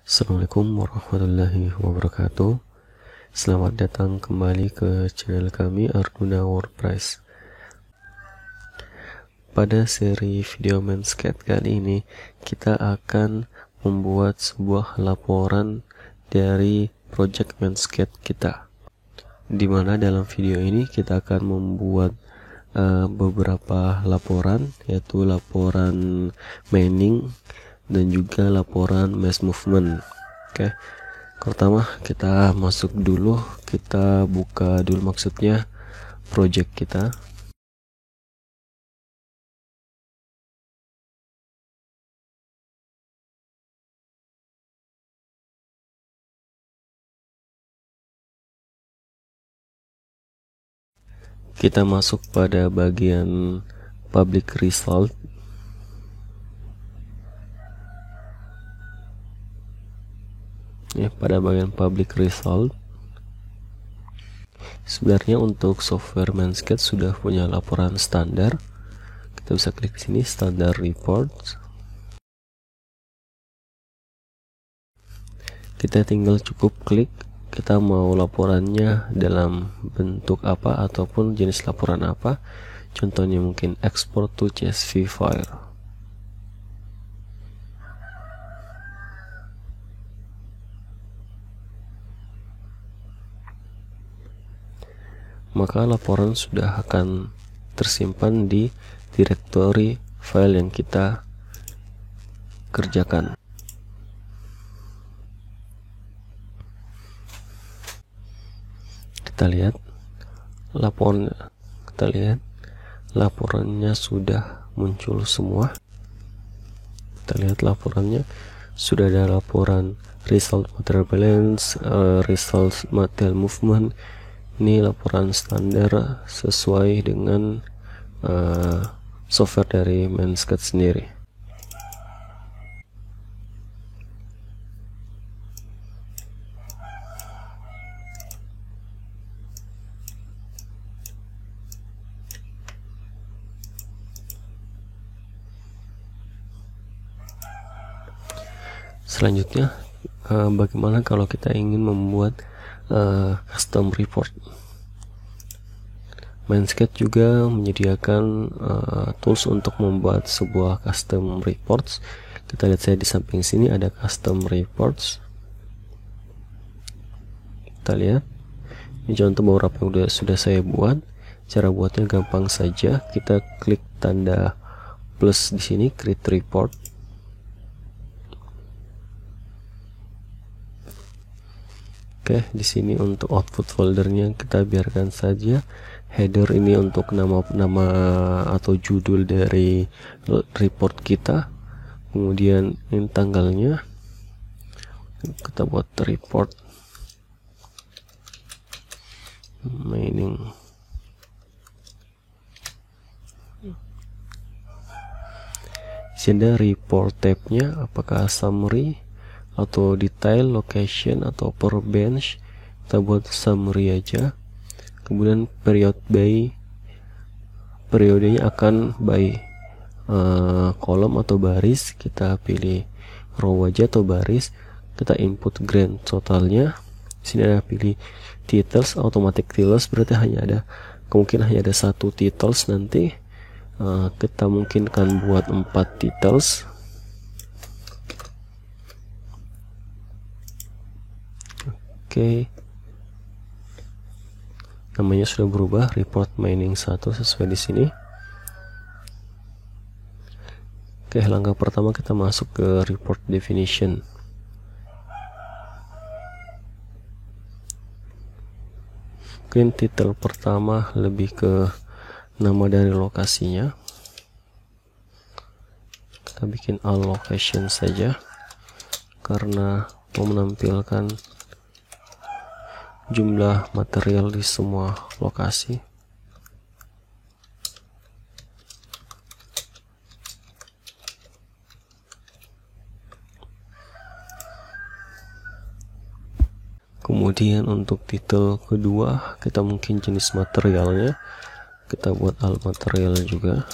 Assalamualaikum warahmatullahi wabarakatuh. Selamat datang kembali ke channel kami Arduino WordPress. Pada seri video Manscaped kali ini kita akan membuat sebuah laporan dari project Manscaped kita, dimana dalam video ini kita akan membuat beberapa laporan, yaitu laporan mining dan juga laporan mesh movement. Oke, pertama kita masuk dulu, kita buka dulu maksudnya project kita. Kita masuk pada bagian public result. Ya, pada bagian public result. Sebenarnya untuk software Manscaped sudah punya laporan standar. Kita bisa klik di sini standard reports. Kita tinggal cukup klik kita mau laporannya dalam bentuk apa ataupun jenis laporan apa. Contohnya mungkin export to CSV file. Maka laporan sudah akan tersimpan di direktori file yang kita kerjakan. Kita lihat laporannya sudah muncul semua. Kita lihat laporannya sudah ada laporan result material balance, result material movement. Ini laporan standar sesuai dengan software dari Manscaped sendiri. Selanjutnya, bagaimana kalau kita ingin membuat custom report? Manscaped juga menyediakan tools untuk membuat sebuah custom reports. Kita lihat saya di samping sini ada custom reports. Kita lihat ini contoh beberapa yang sudah saya buat. Cara buatnya gampang saja. Kita klik tanda plus di sini, create report. Oke, di sini untuk output foldernya kita biarkan saja. Header ini untuk nama atau judul dari report kita. Kemudian ini tanggalnya. Kita buat report mining. Di sini ada report tab-nya, apakah summary atau detail, location atau per bench. Kita buat summary aja. Kemudian periodenya akan by kolom atau baris. Kita pilih row aja atau baris. Kita input grand totalnya. Sini ada pilih titles, automatic titles, berarti kemungkinan hanya ada satu titles nanti. Kita mungkin akan buat 4 titles. Oke, namanya sudah berubah, report mining 1 sesuai di sini. Oke, langkah pertama kita masuk ke report definition. Mungkin titel pertama lebih ke nama dari lokasinya. Kita bikin all location saja karena mau menampilkan jumlah material di semua lokasi. Kemudian untuk titel kedua kita mungkin jenis materialnya, kita buat all material juga.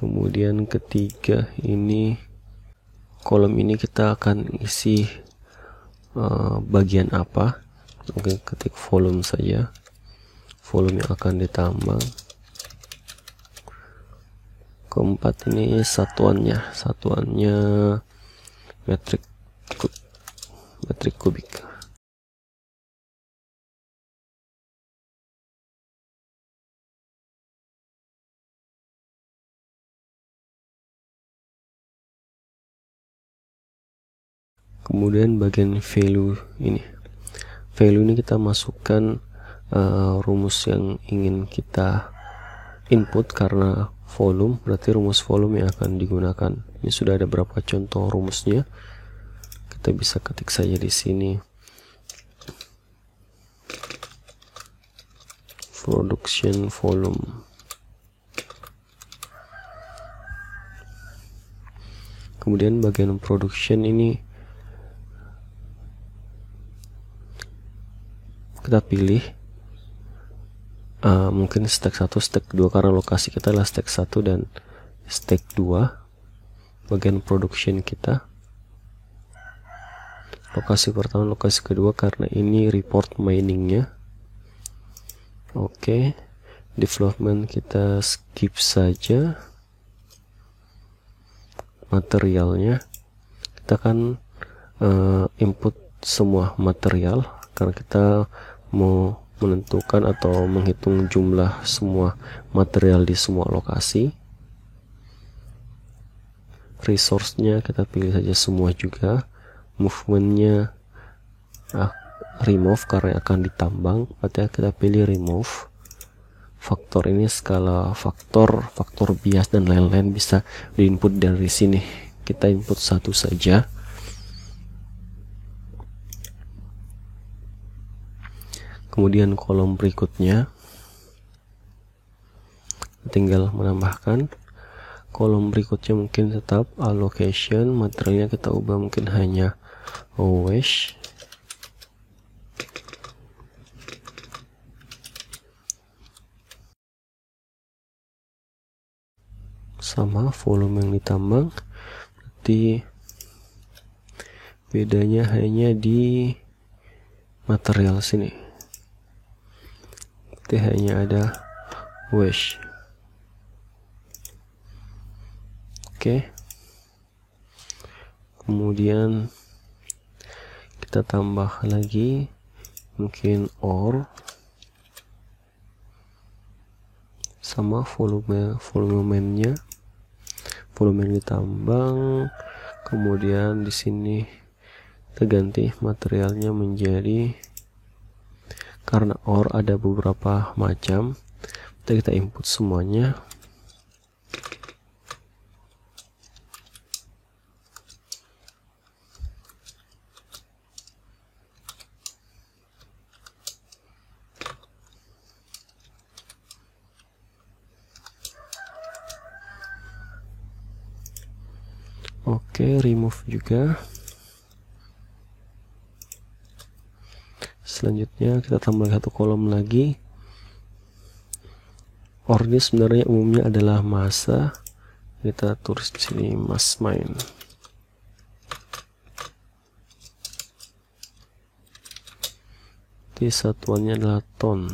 Kemudian ketiga ini kolom ini kita akan isi bagian apa. Mungkin ketik volume saja, volume yang akan ditambang. Keempat ini satuannya metrik kubik. Kemudian bagian value ini kita masukkan rumus yang ingin kita input. Karena volume berarti rumus volume yang akan digunakan. Ini sudah ada beberapa contoh rumusnya, kita bisa ketik saja di sini. Production volume. Kemudian bagian production ini kita pilih mungkin stack 1, stack 2, karena lokasi kita adalah stack 1 dan stack 2. Bagian production kita lokasi pertama, lokasi kedua, karena ini report miningnya. Oke, development kita skip saja. Materialnya kita akan input semua material, karena kita mau menentukan atau menghitung jumlah semua material di semua lokasi. Resource-nya kita pilih saja semua juga. Movement-nya remove karena akan ditambang, berarti kita pilih remove. Faktor ini skala faktor bias dan lain-lain bisa diinput dari sini. Kita input satu saja. Kemudian kolom berikutnya tinggal menambahkan. Kolom berikutnya mungkin tetap allocation, materialnya kita ubah mungkin hanya wash. Sama volume yang ditambang, berarti bedanya hanya di material sini. Hanya ada wash. Oke. Kemudian kita tambah lagi mungkin ore sama volumenya volume yang ditambang. Kemudian di sini kita ganti materialnya menjadi, karena ore ada beberapa macam, kita input semuanya. Oke, remove juga. Selanjutnya kita tambah satu kolom lagi. Ore ini sebenarnya umumnya adalah massa. Kita tulis di sini mass mine. Jadi satuannya adalah ton.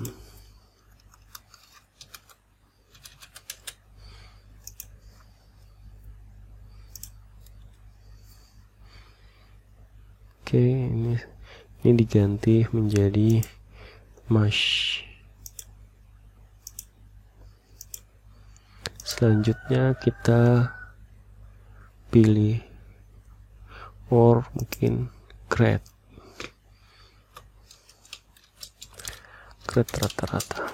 Oke, ini diganti menjadi mash. Selanjutnya kita pilih ore mungkin grade rata-rata.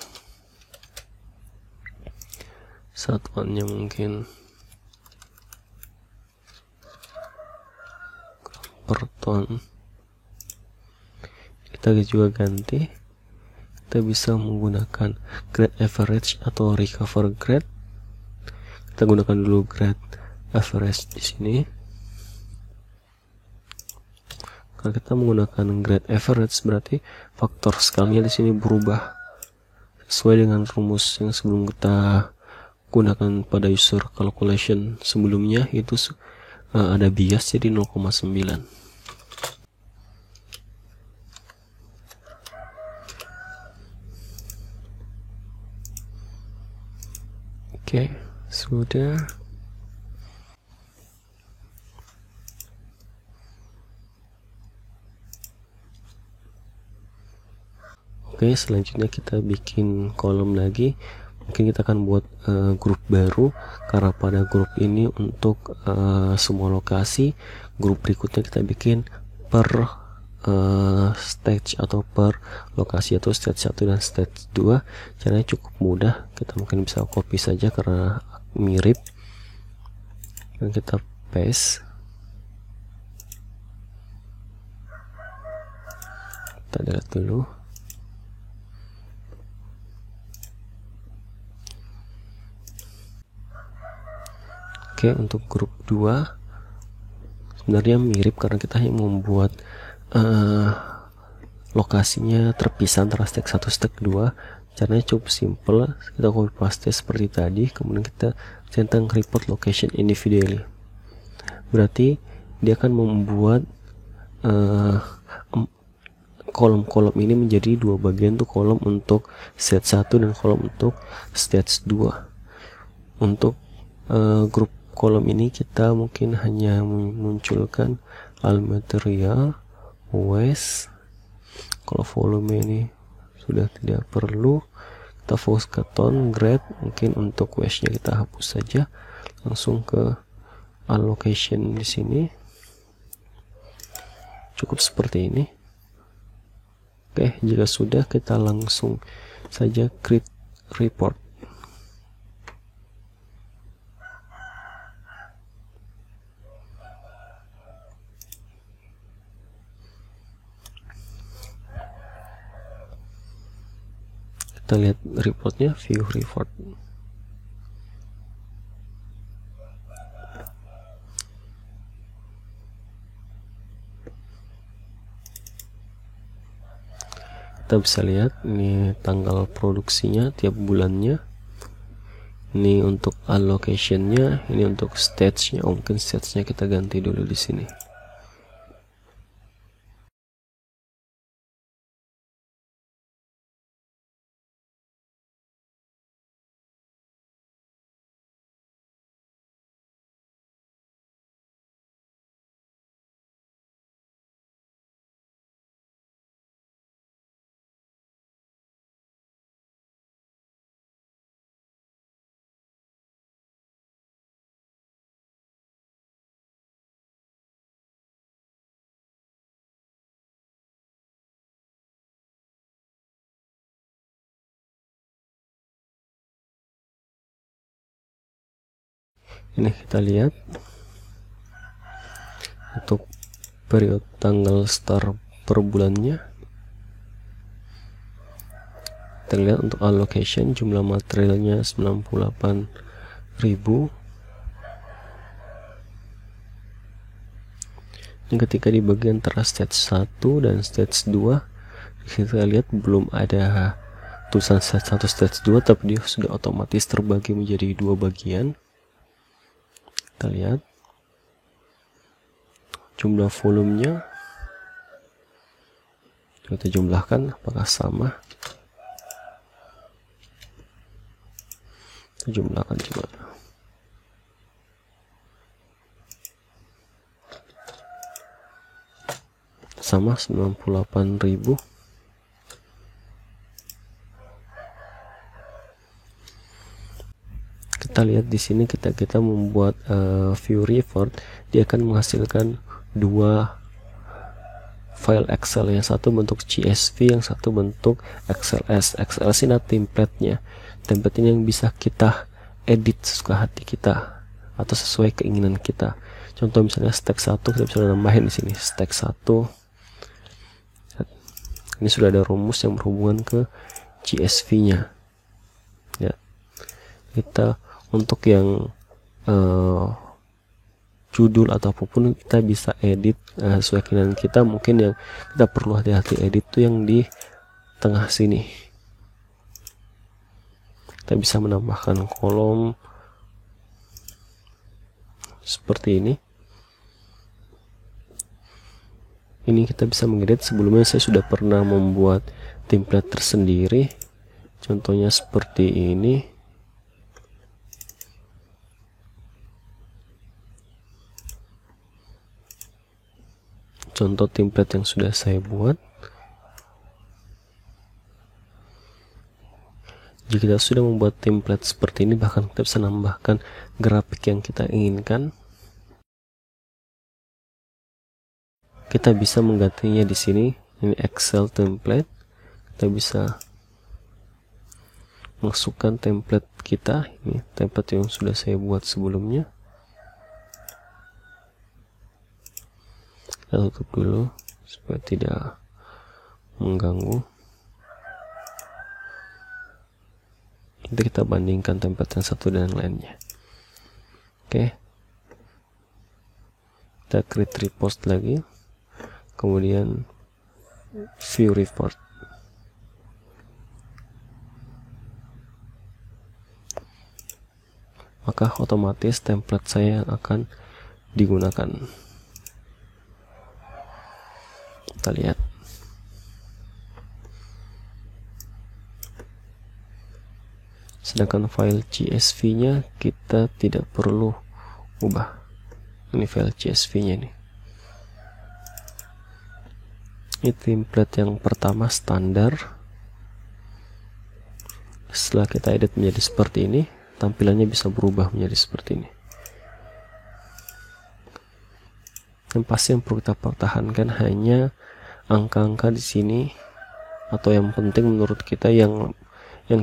Satuannya mungkin per ton. Kita juga ganti, kita bisa menggunakan grade average atau recover grade. Kita gunakan dulu grade average di sini. Kalau kita menggunakan grade average berarti faktor skalanya di sini berubah sesuai dengan rumus yang sebelum kita gunakan pada user calculation sebelumnya, itu ada bias jadi 0,9. Oke, sudah. Oke, selanjutnya kita bikin kolom lagi. Mungkin kita akan buat grup baru, karena pada grup ini untuk semua lokasi. Grup berikutnya kita bikin per stage atau per lokasi, atau stage 1 dan stage 2. Caranya cukup mudah, kita mungkin bisa copy saja karena mirip, dan kita paste. Kita delete dulu. Oke, untuk grup 2 sebenarnya mirip karena kita hanya membuat lokasinya terpisah antara stack 1 stack 2. Caranya cukup simple, kita copy paste seperti tadi, kemudian kita centang report location individually. Berarti dia akan membuat kolom-kolom ini menjadi dua bagian, tuh kolom untuk stage 1 dan kolom untuk stage 2. Untuk grup kolom ini kita mungkin hanya memunculkan all material, waste. Kalau volume ini sudah tidak perlu, kita fokus ke tone, grade. Mungkin untuk waste nya kita hapus saja, langsung ke allocation di sini. Cukup seperti ini. Oke, jika sudah, kita langsung saja create report. Kita lihat reportnya, view report. Kita bisa lihat ini tanggal produksinya tiap bulannya, ini untuk allocationnya, ini untuk stage-nya. Mungkin stage-nya kita ganti dulu di sini. Ini kita lihat untuk periode tanggal start per bulannya. Kita lihat untuk allocation, jumlah materialnya 98.000. Dan ketika di bagian antara stage 1 dan stage 2, kita lihat belum ada tulisan stage 1 stage 2, tapi dia sudah otomatis terbagi menjadi dua bagian. Kita lihat jumlah volumenya, kita jumlahkan apakah sama. Kita jumlahkan juga. Sama 98.000. Kita lihat di sini, kita membuat view report, dia akan menghasilkan dua file Excel, yang satu bentuk CSV, yang satu bentuk XLS. XLS ini template-nya. Template ini yang bisa kita edit sesuka hati kita atau sesuai keinginan kita. Contoh misalnya stack 1, kita bisa nambahin di sini stack 1. Ini sudah ada rumus yang berhubungan ke CSV-nya. Ya. Kita untuk yang judul atau apapun kita bisa edit sesuai keinginan kita. Mungkin yang kita perlu hati-hati edit tuh yang di tengah sini. Kita bisa menambahkan kolom seperti ini. ini kita bisa mengedit. Sebelumnya saya sudah pernah membuat template tersendiri, contohnya seperti ini. Contoh template yang sudah saya buat. Jika kita sudah membuat template seperti ini, bahkan kita bisa menambahkan grafik yang kita inginkan. Kita bisa menggantinya di sini. Ini Excel template. Kita bisa masukkan template kita. Ini template yang sudah saya buat sebelumnya. Kita tutup dulu supaya tidak mengganggu. Nanti kita bandingkan template yang satu dan yang lainnya. Oke. Kita create repost lagi. Kemudian view report. Maka otomatis template saya akan digunakan. Kita lihat. Sedangkan file CSV-nya kita tidak perlu ubah. Ini file CSV-nya nih. Ini template yang pertama standar. Setelah kita edit menjadi seperti ini, tampilannya bisa berubah menjadi seperti ini. Yang pasti yang perlu kita pertahankan hanya angka-angka di sini, atau yang penting menurut kita yang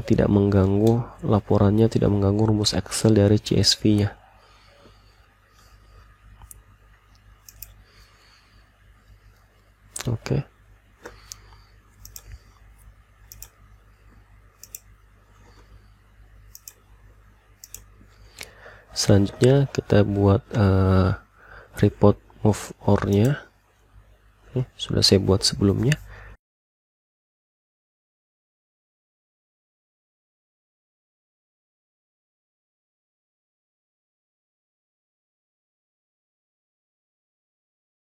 tidak mengganggu laporannya, tidak mengganggu rumus Excel dari CSV-nya. Oke. Selanjutnya kita buat report move or-nya. Sudah saya buat sebelumnya.